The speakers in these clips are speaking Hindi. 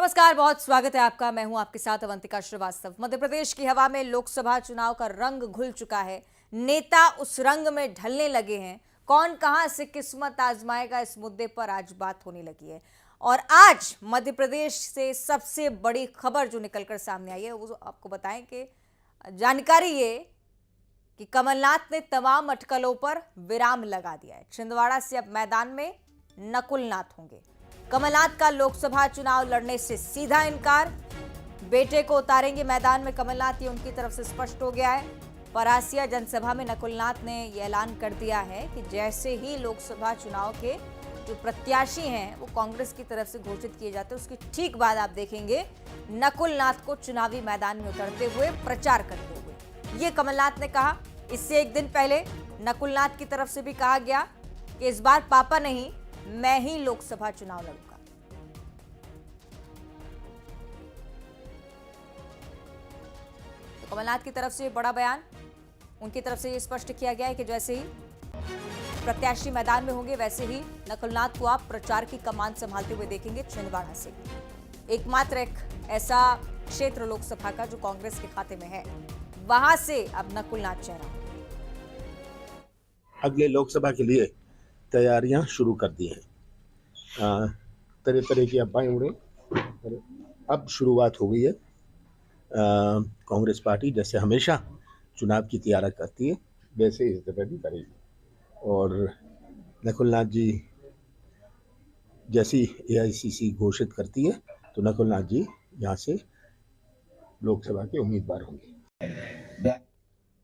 नमस्कार, बहुत स्वागत है आपका। मैं हूं आपके साथ अवंतिका श्रीवास्तव। मध्य प्रदेश की हवा में लोकसभा चुनाव का रंग घुल चुका है। नेता उस रंग में ढलने लगे हैं। कौन कहां से किस्मत आजमाएगा, इस मुद्दे पर आज बात होने लगी है। और आज मध्य प्रदेश से सबसे बड़ी खबर जो निकलकर सामने आई है वो आपको बताएं कि जानकारी ये कि कमलनाथ ने तमाम अटकलों पर विराम लगा दिया है। छिंदवाड़ा से अब मैदान में नकुलनाथ होंगे। कमलनाथ का लोकसभा चुनाव लड़ने से सीधा इनकार। बेटे को उतारेंगे मैदान में कमलनाथ, ये उनकी तरफ से स्पष्ट हो गया है। परासिया जनसभा में नकुलनाथ ने यह ऐलान कर दिया है कि जैसे ही लोकसभा चुनाव के जो प्रत्याशी हैं वो कांग्रेस की तरफ से घोषित किए जाते हैं, उसके ठीक बाद आप देखेंगे नकुलनाथ को चुनावी मैदान में उतरते हुए, प्रचार करते हुए। ये कमलनाथ ने कहा। इससे एक दिन पहले नकुलनाथ की तरफ से भी कहा गया कि इस बार पापा नहीं, मैं ही लोकसभा चुनाव लड़ूंगा। तो कमलनाथ की तरफ से बड़ा बयान, उनकी तरफ से यह स्पष्ट किया गया है कि जैसे ही प्रत्याशी मैदान में होंगे वैसे ही नकुलनाथ को आप प्रचार की कमान संभालते हुए देखेंगे। छिंदवाड़ा से एकमात्र एक ऐसा क्षेत्र लोकसभा का जो कांग्रेस के खाते में है, वहां से अब नकुलनाथ चेहरा। अगले लोकसभा के लिए तैयारियां शुरू कर दी हैं। तरह तरह की अफवाहें उड़े, अब शुरुआत हो गई है। कांग्रेस पार्टी जैसे हमेशा चुनाव की तैयारी करती है वैसे इस दफे भी करेगी। और नकुलनाथ जी जैसी एआईसीसी घोषित करती है तो नकुलनाथ जी यहाँ से लोकसभा के उम्मीदवार होंगे।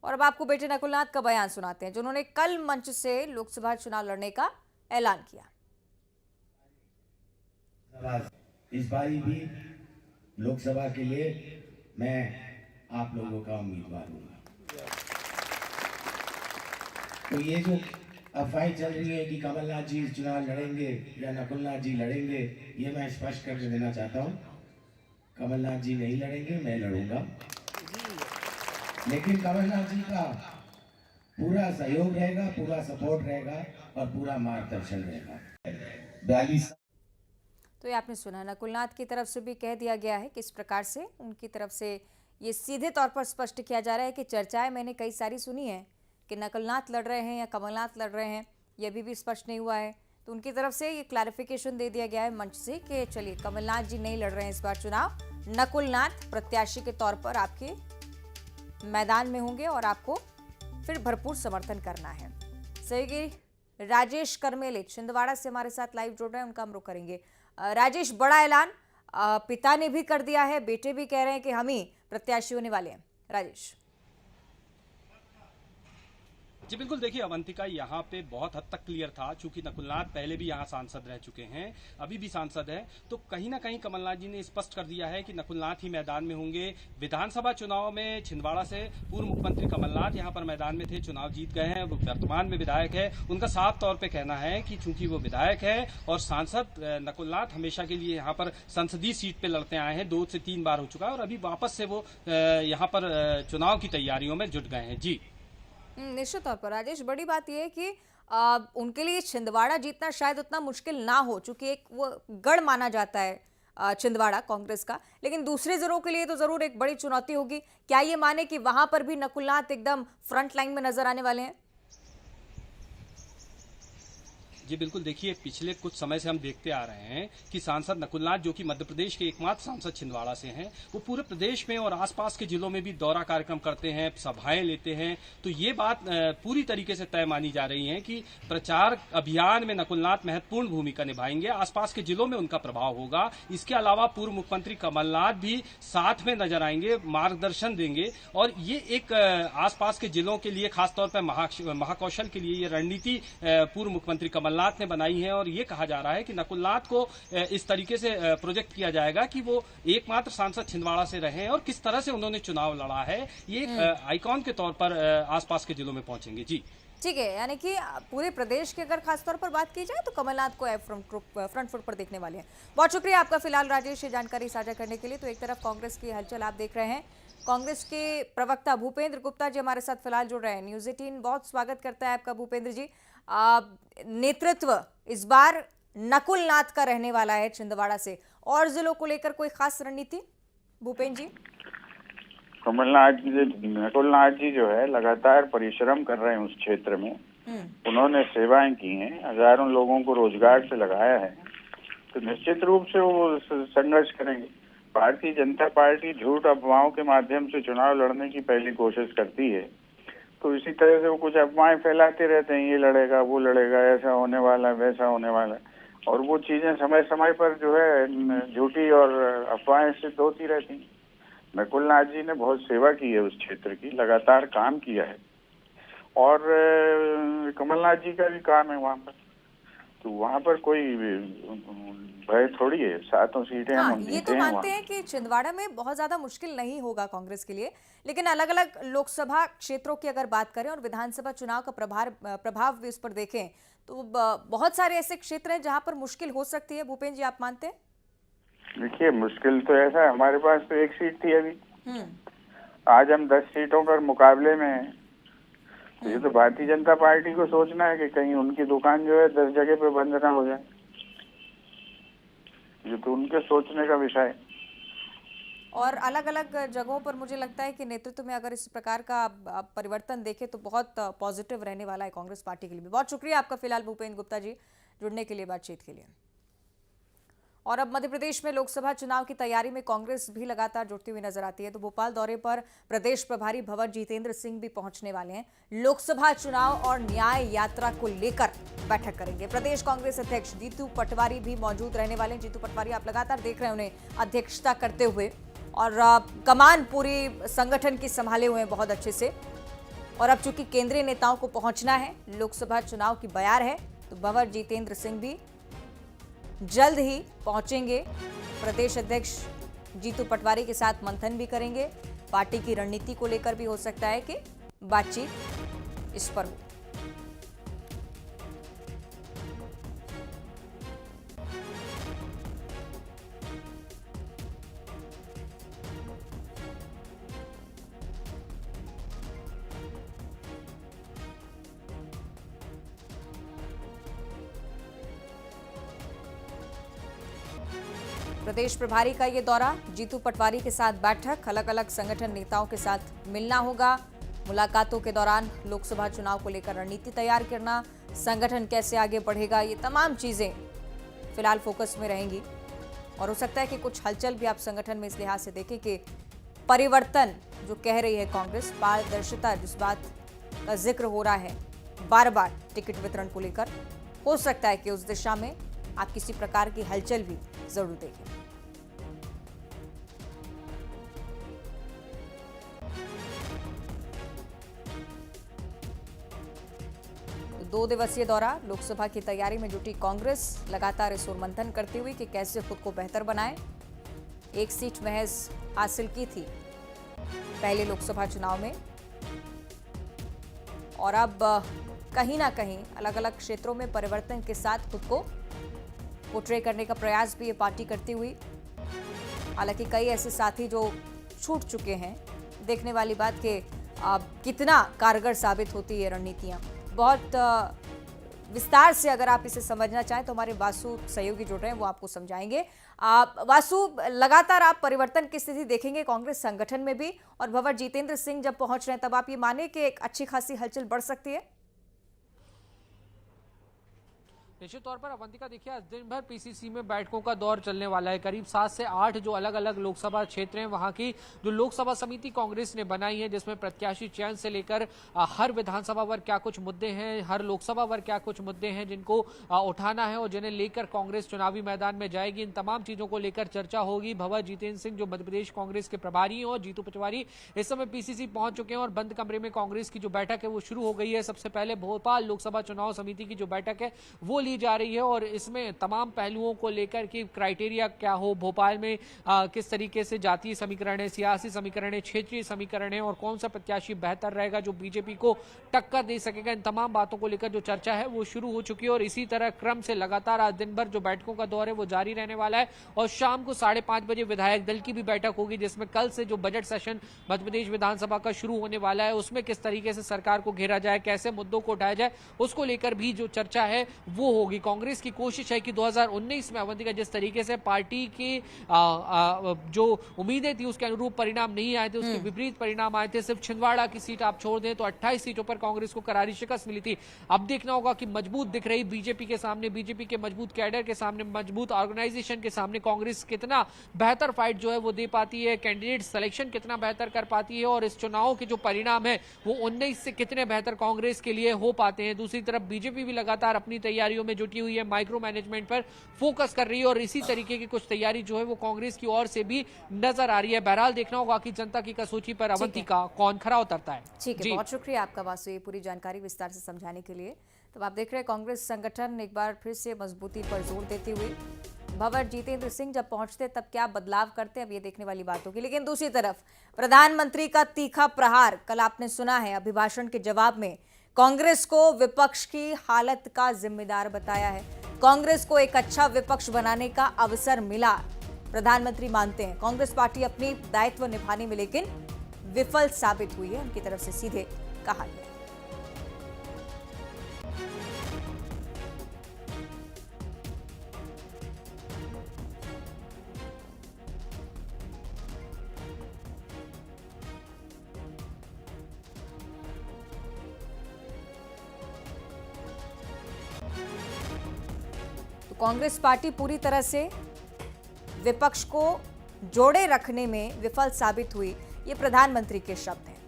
और अब आपको बेटे नकुलनाथ का बयान सुनाते हैं, जिन्होंने कल मंच से लोकसभा चुनाव लड़ने का ऐलान किया। इस बारी भी लोकसभा के लिए मैं आप लोगों का उम्मीदवार हूँ। तो ये जो अफवाहें चल रही है कि कमलनाथ जी चुनाव लड़ेंगे या नकुलनाथ जी लड़ेंगे, ये मैं स्पष्ट कर देना चाहता हूँ। कमलनाथ जी नहीं लड़ेंगे, मैं लड़ूंगा। लेकिन कमलनाथ जी का पूरा सहयोग रहेगा, पूरा सपोर्ट रहेगा और पूरा मार्गदर्शन रहेगा। 42। तो ये आपने सुना, नकुलनाथ की तरफ से भी कह दिया गया है कि इस प्रकार से उनकी तरफ से ये सीधे तौर पर स्पष्ट किया जा रहा है कि चर्चाएं मैंने कई सारी सुनी है कि नकुलनाथ लड़ रहे हैं या कमलनाथ लड़ रहे हैं, ये अभी भी स्पष्ट नहीं हुआ है। तो उनकी तरफ से ये क्लैरिफिकेशन दे दिया गया है मंच से कि चलिए कमलनाथ जी नहीं लड़ रहे हैं इस बार चुनाव, नकुलनाथ प्रत्याशी के तौर पर आपके मैदान में होंगे और आपको फिर भरपूर समर्थन करना है। सहयोगी राजेश करमेले छिंदवाड़ा से हमारे साथ लाइव जुड़ रहे हैं, उनका हम रुख करेंगे। राजेश, बड़ा ऐलान पिता ने भी कर दिया है, बेटे भी कह रहे हैं कि हम ही प्रत्याशी होने वाले हैं। राजेश जी बिल्कुल, देखिए अवंतिका, यहाँ पे बहुत हद तक क्लियर था, चूंकि नकुलनाथ पहले भी यहाँ सांसद रह चुके हैं, अभी भी सांसद हैं, तो कहीं ना कहीं कमलनाथ जी ने स्पष्ट कर दिया है कि नकुलनाथ ही मैदान में होंगे। विधानसभा चुनाव में छिंदवाड़ा से पूर्व मुख्यमंत्री कमलनाथ यहाँ पर मैदान में थे, चुनाव जीत गए हैं, वो वर्तमान में विधायक है। उनका साफ तौर पर कहना है कि चूंकि वो विधायक है और सांसद, नकुलनाथ हमेशा के लिए यहाँ पर संसदीय सीट पे लड़ते आए हैं, 2 से 3 बार हो चुका है और अभी वापस से वो यहाँ पर चुनाव की तैयारियों में जुट गए हैं। जी निश्चित तौर पर राजेश, बड़ी बात यह है कि उनके लिए छिंदवाड़ा जीतना शायद उतना मुश्किल ना हो, चूंकि एक वो गढ़ माना जाता है छिंदवाड़ा कांग्रेस का, लेकिन दूसरे जरूर के लिए तो जरूर एक बड़ी चुनौती होगी। क्या ये माने कि वहां पर भी नकुलनाथ एकदम फ्रंट लाइन में नजर आने वाले हैं? जी बिल्कुल, देखिए पिछले कुछ समय से हम देखते आ रहे हैं कि सांसद नकुलनाथ, जो कि मध्य प्रदेश के एकमात्र सांसद छिंदवाड़ा से हैं, वो पूरे प्रदेश में और आसपास के जिलों में भी दौरा कार्यक्रम करते हैं, सभाएं लेते हैं। तो ये बात पूरी तरीके से तय मानी जा रही है कि प्रचार अभियान में नकुलनाथ महत्वपूर्ण भूमिका निभाएंगे, आसपास के जिलों में उनका प्रभाव होगा। इसके अलावा पूर्व मुख्यमंत्री कमलनाथ भी साथ में नजर आएंगे, मार्गदर्शन देंगे और ये एक आसपास के जिलों के लिए, खासतौर पर महाकौशल के लिए ये रणनीति पूर्व मुख्यमंत्री कमलनाथ ने बनाई है। और ये कहा जा रहा है कि नकुलनाथ को इस तरीके से प्रोजेक्ट किया जाएगा कि वो एकमात्र सांसद छिंदवाड़ा से रहे और किस तरह से उन्होंने चुनाव लड़ा है, ये आइकॉन के तौर पर आसपास के जिलों में पहुंचेंगे। जी ठीक है, यानी कि पूरे प्रदेश की अगर खासतौर पर बात की जाए तो कमलनाथ को फ्रंट फुट पर देखने वाले हैं। बहुत शुक्रिया आपका फिलहाल राजेश, ये जानकारी साझा करने के लिए। तो एक तरफ कांग्रेस की हलचल आप देख रहे हैं, कांग्रेस के प्रवक्ता भूपेंद्र गुप्ता जी हमारे साथ फिलहाल जुड़ रहे हैं। न्यूज़ 18 बहुत स्वागत करता है आपका भूपेंद्र जी। नेतृत्व इस बार नकुल नाथ का रहने वाला है छिंदवाड़ा से। और जिलों को लेकर कोई खास रणनीति भूपेन जी? नकुलनाथ जी जो है लगातार परिश्रम कर रहे हैं उस क्षेत्र में। उन्होंने सेवाएं की हैं, हजारों लोगों को रोजगार से लगाया है, तो निश्चित रूप से वो संघर्ष करेंगे। भारतीय जनता पार्टी झूठ अफवाहों के माध्यम से चुनाव लड़ने की पहली कोशिश करती है, तो इसी तरह से वो कुछ अफवाहें फैलाते रहते हैं, ये लड़ेगा वो लड़ेगा, ऐसा होने वाला है वैसा होने वाला है, और वो चीजें समय समय पर जो है झूठी और अफवाहें सिद्ध होती रहती हैं। नकुलनाथ जी ने बहुत सेवा की है उस क्षेत्र की, लगातार काम किया है, और कमलनाथ जी का भी काम है वहाँ पर, तो वहाँ पर कोई भय थोड़ी है। 7 सीटें हाँ, हम ये जीते तो हैं मानते वहाँ। हैं कि छिंदवाड़ा में बहुत ज्यादा मुश्किल नहीं होगा कांग्रेस के लिए, लेकिन अलग अलग लोकसभा क्षेत्रों की अगर बात करें और विधानसभा चुनाव का प्रभाव भी उस पर देखें तो बहुत सारे ऐसे क्षेत्र हैं जहां पर मुश्किल हो सकती है। भूपेन जी, आप मानते हैं? देखिए, मुश्किल तो ऐसा है, हमारे पास तो 1 सीट थी अभी, आज हम 10 सीटों पर मुकाबले में हैं। तो ये तो भारतीय जनता पार्टी को सोचना है कि कहीं उनकी दुकान जो है 10 जगह पे बंद ना हो जाए। ये तो उनके सोचने का विषय है। और अलग अलग जगहों पर मुझे लगता है कि नेतृत्व में अगर इस प्रकार का परिवर्तन देखें तो बहुत पॉजिटिव रहने वाला है कांग्रेस पार्टी के लिए भी। बहुत शुक्रिया आपका फिलहाल भूपेन गुप्ता जी जुड़ने के लिए, बातचीत के लिए। और अब मध्य प्रदेश में लोकसभा चुनाव की तैयारी में कांग्रेस भी लगातार जुटती हुई नजर आती है। तो भोपाल दौरे पर प्रदेश प्रभारी भंवर जितेंद्र सिंह भी पहुंचने वाले हैं। लोकसभा चुनाव और न्याय यात्रा को लेकर बैठक करेंगे। प्रदेश कांग्रेस अध्यक्ष जीतू पटवारी भी मौजूद रहने वाले हैं। जीतू पटवारी, आप लगातार देख रहे हैं उन्हें अध्यक्षता करते हुए, और कमान पूरी संगठन की संभाले हुए हैं बहुत अच्छे से। और अब चूंकि केंद्रीय नेताओं को पहुंचना है, लोकसभा चुनाव की बयार है, तो भंवर जितेंद्र सिंह भी जल्द ही पहुंचेंगे। प्रदेश अध्यक्ष जीतू पटवारी के साथ मंथन भी करेंगे। पार्टी की रणनीति को लेकर भी हो सकता है कि बातचीत इस पर हो। प्रदेश प्रभारी का ये दौरा, जीतू पटवारी के साथ बैठक, अलग अलग संगठन नेताओं के साथ मिलना होगा। मुलाकातों के दौरान लोकसभा चुनाव को लेकर रणनीति तैयार करना, संगठन कैसे आगे बढ़ेगा, ये तमाम चीजें फिलहाल फोकस में रहेंगी। और हो सकता है कि कुछ हलचल भी आप संगठन में इस लिहाज से देखें कि परिवर्तन जो कह रही है कांग्रेस, पारदर्शिता जिस बात का जिक्र हो रहा है बार बार टिकट वितरण को लेकर, हो सकता है कि उस दिशा में आप किसी प्रकार की हलचल भी जरूर देखें। 2 दिवसीय दौरा, लोकसभा की तैयारी में जुटी कांग्रेस लगातार इस ओर मंथन करती हुई कि कैसे खुद को बेहतर बनाए। 1 सीट महज हासिल की थी पहले लोकसभा चुनाव में, और अब कहीं ना कहीं अलग अलग क्षेत्रों में परिवर्तन के साथ खुद को पोर्ट्रे करने का प्रयास भी ये पार्टी करती हुई। हालांकि कई ऐसे साथी जो छूट चुके हैं, देखने वाली बात कि कितना कारगर साबित होती है रणनीतियां। बहुत विस्तार से अगर आप इसे समझना चाहें तो हमारे वासु सहयोगी जुड़ रहे हैं, वो आपको समझाएंगे। वासु, लगातार आप परिवर्तन की स्थिति देखेंगे कांग्रेस संगठन में भी, और भंवर जितेंद्र सिंह जब पहुंच रहे हैं तब आप ये माने कि एक अच्छी खासी हलचल बढ़ सकती है? निश्चित तौर पर अवंतिका, देखिए आज दिन भर पीसीसी में बैठकों का दौर चलने वाला है। करीब 7 से 8 जो अलग अलग लोकसभा क्षेत्र हैं, वहां की जो लोकसभा समिति कांग्रेस ने बनाई है, जिसमें प्रत्याशी चयन से लेकर हर विधानसभा पर क्या कुछ मुद्दे हैं, हर लोकसभा पर क्या कुछ मुद्दे हैं जिनको उठाना है और जिन्हें लेकर कांग्रेस चुनावी मैदान में जाएगी, इन तमाम चीजों को लेकर चर्चा होगी। भंवर जितेंद्र सिंह जो मध्य प्रदेश कांग्रेस के प्रभारी हैं, और जीतू पटवारी इस समय पीसीसी पहुंच चुके हैं और बंद कमरे में कांग्रेस की जो बैठक है वो शुरू हो गई है। सबसे पहले भोपाल लोकसभा चुनाव समिति की जो बैठक है वो ली जा रही है, और इसमें तमाम पहलुओं को लेकर कि क्राइटेरिया क्या हो, भोपाल में किस तरीके से जातीय समीकरण है, सियासी समीकरण है, क्षेत्रीय समीकरण है, और कौन सा प्रत्याशी बेहतर रहेगा जो बीजेपी को टक्कर दे सकेगा, इन तमाम बातों को लेकर जो चर्चा है वो शुरू हो चुकी है। और इसी तरह क्रम से लगातार आज दिन भर जो बैठकों का दौर है वो जारी रहने वाला है, और शाम को 5:30 बजे विधायक दल की भी बैठक होगी, जिसमें कल से जो बजट सेशन मध्य प्रदेश विधानसभा का शुरू होने वाला है उसमें किस तरीके से सरकार को घेरा जाए, कैसे मुद्दों को उठाया जाए, उसको लेकर भी जो चर्चा है वो होगी। कांग्रेस की कोशिश है कि 2019 में अवंतिका जिस तरीके से पार्टी की जो उम्मीदें थी उसके अनुरूप परिणाम नहीं आए थे, उसके विपरीत परिणाम आए थे। सिर्फ छिंदवाड़ा की सीट आप छोड़ दें तो 28 सीटों पर कांग्रेस को करारी शिकस्त मिली थी। अब देखना होगा कि मजबूत दिख रही बीजेपी के सामने, बीजेपी के मजबूत कैडर के सामने, मजबूत ऑर्गेनाइजेशन के सामने कांग्रेस कितना बेहतर फाइट जो है वो दे पाती है, कैंडिडेट सिलेक्शन कितना बेहतर कर पाती है, और इस चुनाव के जो परिणाम है वो 19 से कितने बेहतर कांग्रेस के लिए हो पाते हैं। दूसरी तरफ बीजेपी भी लगातार अपनी तैयारियों में जुटी हुई है, माइक्रो मैनेजमेंट पर फोकस कर रही है, और इसी तरीके की कुछ तैयारी जो है वो कांग्रेस की ओर से भी नजर आ रही है। बहरहाल देखना होगा कि जनता की कसौटी पर अवंतिका कौन खरा उतरता है। ठीक है, बहुत शुक्रिया आपका वासु, ये पूरी जानकारी विस्तार से समझाने के लिए। तो आप देख रहे हैं कांग्रेस संगठन एक बार फिर से मजबूती पर जोर देती हुई। भंवर जितेंद्र सिंह जब पहुंचते तब क्या बदलाव करते, अब ये देखने वाली बात होगी। लेकिन दूसरी तरफ प्रधानमंत्री का तीखा प्रहार, कल आपने सुना है अभिभाषण के जवाब में कांग्रेस को विपक्ष की हालत का जिम्मेदार बताया है। कांग्रेस को एक अच्छा विपक्ष बनाने का अवसर मिला, प्रधानमंत्री मानते हैं। कांग्रेस पार्टी अपनी दायित्व निभाने में लेकिन विफल साबित हुई है, उनकी तरफ से सीधे कहा गया। कांग्रेस पार्टी पूरी तरह से विपक्ष को जोड़े रखने में विफल साबित हुई, ये प्रधानमंत्री के शब्द हैं।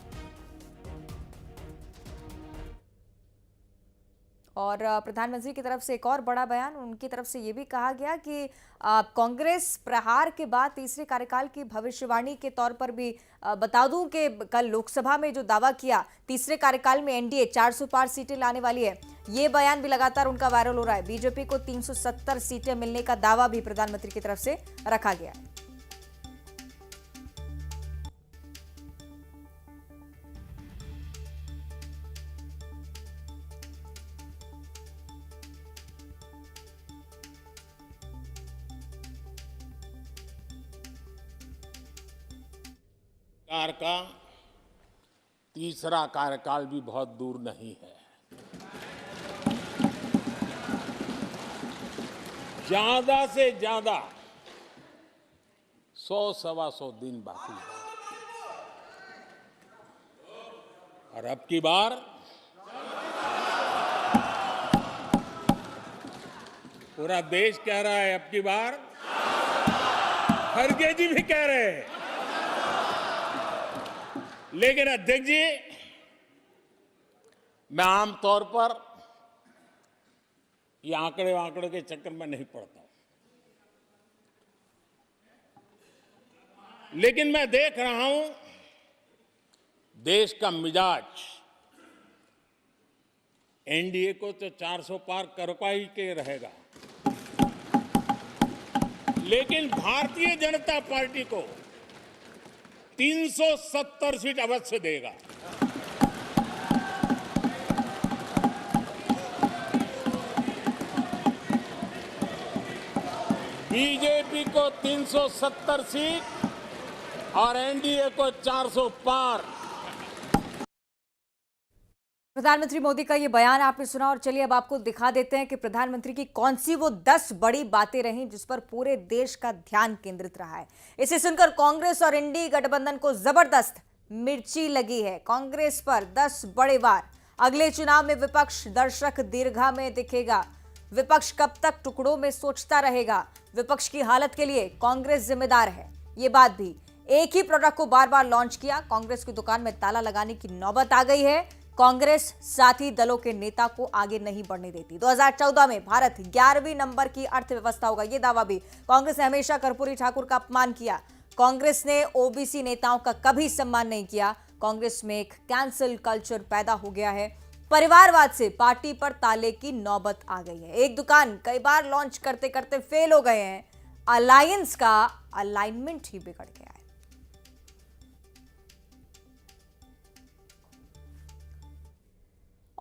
और प्रधानमंत्री की तरफ से एक और बड़ा बयान, उनकी तरफ से ये भी कहा गया कि कांग्रेस प्रहार के बाद तीसरे कार्यकाल की भविष्यवाणी के तौर पर भी बता दूं कि कल लोकसभा में जो दावा किया तीसरे कार्यकाल में एनडीए 400 पार सीटें लाने वाली है, ये बयान भी लगातार उनका वायरल हो रहा है। बीजेपी को 370 सीटें मिलने का दावा भी प्रधानमंत्री की तरफ से रखा गया है। सरकार का तीसरा कार्यकाल भी बहुत दूर नहीं है। ज्यादा से ज्यादा 100-125 दिन बाकी है, और अब की बार पूरा देश कह रहा है, अब की बार खड़गे जी भी कह रहे हैं। लेकिन अध्यक्ष जी, मैं आमतौर पर ये आंकड़े के चक्कर में नहीं पड़ता, लेकिन मैं देख रहा हूं देश का मिजाज एनडीए को तो 400 पार करवा ही के रहेगा, लेकिन भारतीय जनता पार्टी को 370 सीट अवश्य देगा। बीजेपी को 370 सीट और एनडीए को 400 पार। प्रधानमंत्री मोदी का ये बयान आपने सुना, और चलिए अब आपको दिखा देते हैं कि प्रधानमंत्री की कौन सी वो 10 बड़ी बातें रहीं जिस पर पूरे देश का ध्यान केंद्रित रहा है। इसे सुनकर कांग्रेस और इंडी गठबंधन को जबरदस्त मिर्ची लगी है। कांग्रेस पर 10 बड़े वार, अगले चुनाव में विपक्ष दर्शक दीर्घा में दिखेगा, विपक्ष कब तक टुकड़ों में सोचता रहेगा, विपक्ष की हालत के लिए कांग्रेस जिम्मेदार है। ये बात भी, एक ही प्रोडक्ट को बार बार लॉन्च किया, कांग्रेस की दुकान में ताला लगाने की नौबत आ गई है। कांग्रेस साथी दलों के नेता को आगे नहीं बढ़ने देती। 2014 में भारत 11वीं नंबर की अर्थव्यवस्था होगा, यह दावा भी। कांग्रेस ने हमेशा कर्पूरी ठाकुर का अपमान किया, कांग्रेस ने ओबीसी नेताओं का कभी सम्मान नहीं किया। कांग्रेस में एक कैंसल कल्चर पैदा हो गया है, परिवारवाद से पार्टी पर ताले की नौबत आ गई है। एक दुकान कई बार लॉन्च करते करते फेल हो गए हैं, अलायंस का अलाइनमेंट ही बिगड़ गया है।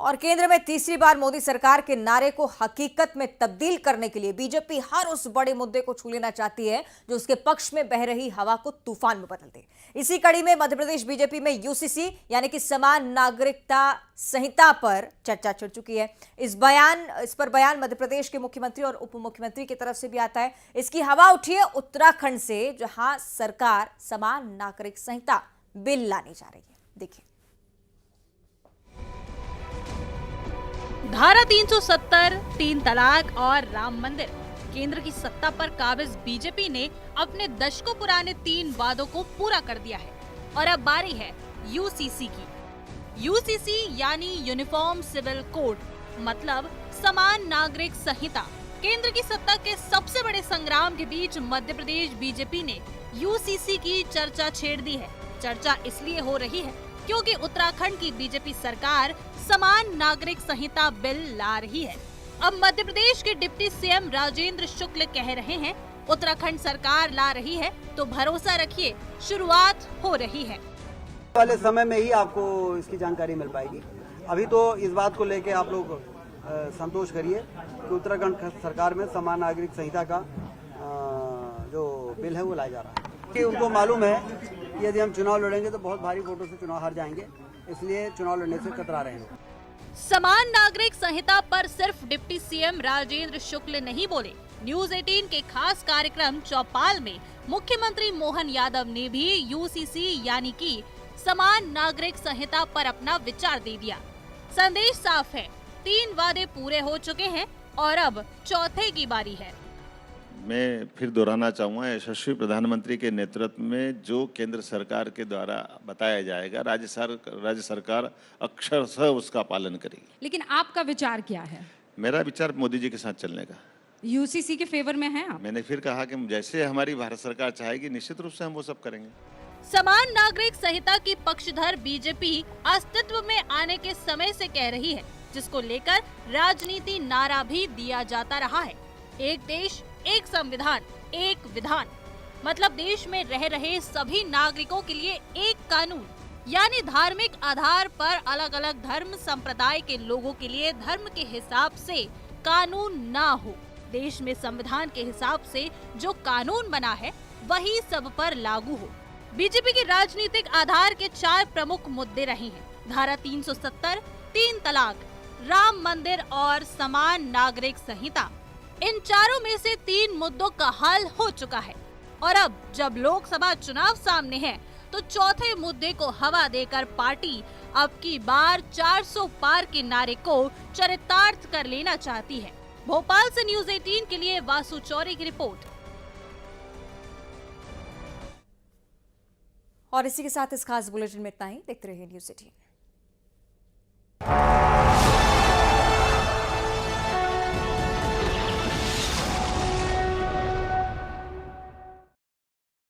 और केंद्र में तीसरी बार मोदी सरकार के नारे को हकीकत में तब्दील करने के लिए बीजेपी हर उस बड़े मुद्दे को छू लेना चाहती है जो उसके पक्ष में बह रही हवा को तूफान में बदल दे। इसी कड़ी में मध्य प्रदेश बीजेपी में यूसीसी यानी कि समान नागरिकता संहिता पर चर्चा छिड़ चुकी है। इस पर बयान मध्य प्रदेश के मुख्यमंत्री और उप मुख्यमंत्री की तरफ से भी आता है। इसकी हवा उठी है उत्तराखंड से, जहां सरकार समान नागरिक संहिता बिल लाने जा रही है। देखिए, धारा 370, 3 तलाक और राम मंदिर, केंद्र की सत्ता पर काबिज बीजेपी ने अपने दशकों पुराने 3 वादों को पूरा कर दिया है और अब बारी है यूसीसी की। यूसीसी यानी यूनिफॉर्म सिविल कोड, मतलब समान नागरिक संहिता। केंद्र की सत्ता के सबसे बड़े संग्राम के बीच मध्य प्रदेश बीजेपी ने यूसीसी की चर्चा छेड़ दी है। चर्चा इसलिए हो रही है क्योंकि उत्तराखंड की बीजेपी सरकार समान नागरिक संहिता बिल ला रही है। अब मध्य प्रदेश के डिप्टी सीएम राजेंद्र शुक्ल कह रहे हैं उत्तराखंड सरकार ला रही है तो भरोसा रखिए, शुरुआत हो रही है। वाले समय में ही आपको इसकी जानकारी मिल पाएगी। अभी तो इस बात को लेके आप लोग संतोष करिए कि उत्तराखंड सरकार में समान नागरिक संहिता का जो बिल है वो लाया जा रहा है। कि उनको मालूम है कि यदि हम चुनाव लड़ेंगे तो बहुत भारी वोटों से चुनाव हार जाएंगे, इसलिए चुनाव लड़ने से कतरा रहे हैं। समान नागरिक संहिता पर सिर्फ डिप्टी सीएम राजेंद्र शुक्ल नहीं बोले। न्यूज 18 के खास कार्यक्रम चौपाल में मुख्यमंत्री मोहन यादव ने भी यूसीसी यानी कि समान नागरिक संहिता पर अपना विचार दे दिया। संदेश साफ है, 3 वादे पूरे हो चुके हैं और अब चौथे की बारी है। मैं फिर दोहराना चाहूँगा, यशस्वी प्रधानमंत्री के नेतृत्व में जो केंद्र सरकार के द्वारा बताया जाएगा, राज्य सरकार अक्षरशः उसका पालन करेगी। लेकिन आपका विचार क्या है? मेरा विचार मोदी जी के साथ चलने का। यूसीसी के फेवर में हैं आप? मैंने फिर कहा कि जैसे हमारी भारत सरकार चाहेगी निश्चित रूप से हम वो सब करेंगे। समान नागरिक संहिता की पक्षधर बीजेपी अस्तित्व में आने के समय से कह रही है, जिसको लेकर राजनीति नारा भी दिया जाता रहा है। एक देश, एक संविधान, एक विधान, मतलब देश में रह रहे सभी नागरिकों के लिए एक कानून, यानी धार्मिक आधार पर अलग अलग धर्म संप्रदाय के लोगों के लिए धर्म के हिसाब से कानून ना हो। देश में संविधान के हिसाब से जो कानून बना है वही सब पर लागू हो। बीजेपी के राजनीतिक आधार के 4 प्रमुख मुद्दे रहे हैं: धारा 370, 3 तलाक, राम मंदिर और समान नागरिक संहिता। इन चारों में से 3 मुद्दों का हल हो चुका है और अब जब लोकसभा चुनाव सामने है तो चौथे मुद्दे को हवा देकर पार्टी अब की बार 400 पार के नारे को चरितार्थ कर लेना चाहती है। भोपाल से न्यूज 18 के लिए वासु चौरी की रिपोर्ट। और इसी के साथ इस खास बुलेटिन में इतना ही। देखते रहिए न्यूज 18।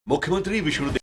मुख्यमंत्री विष्णुदेव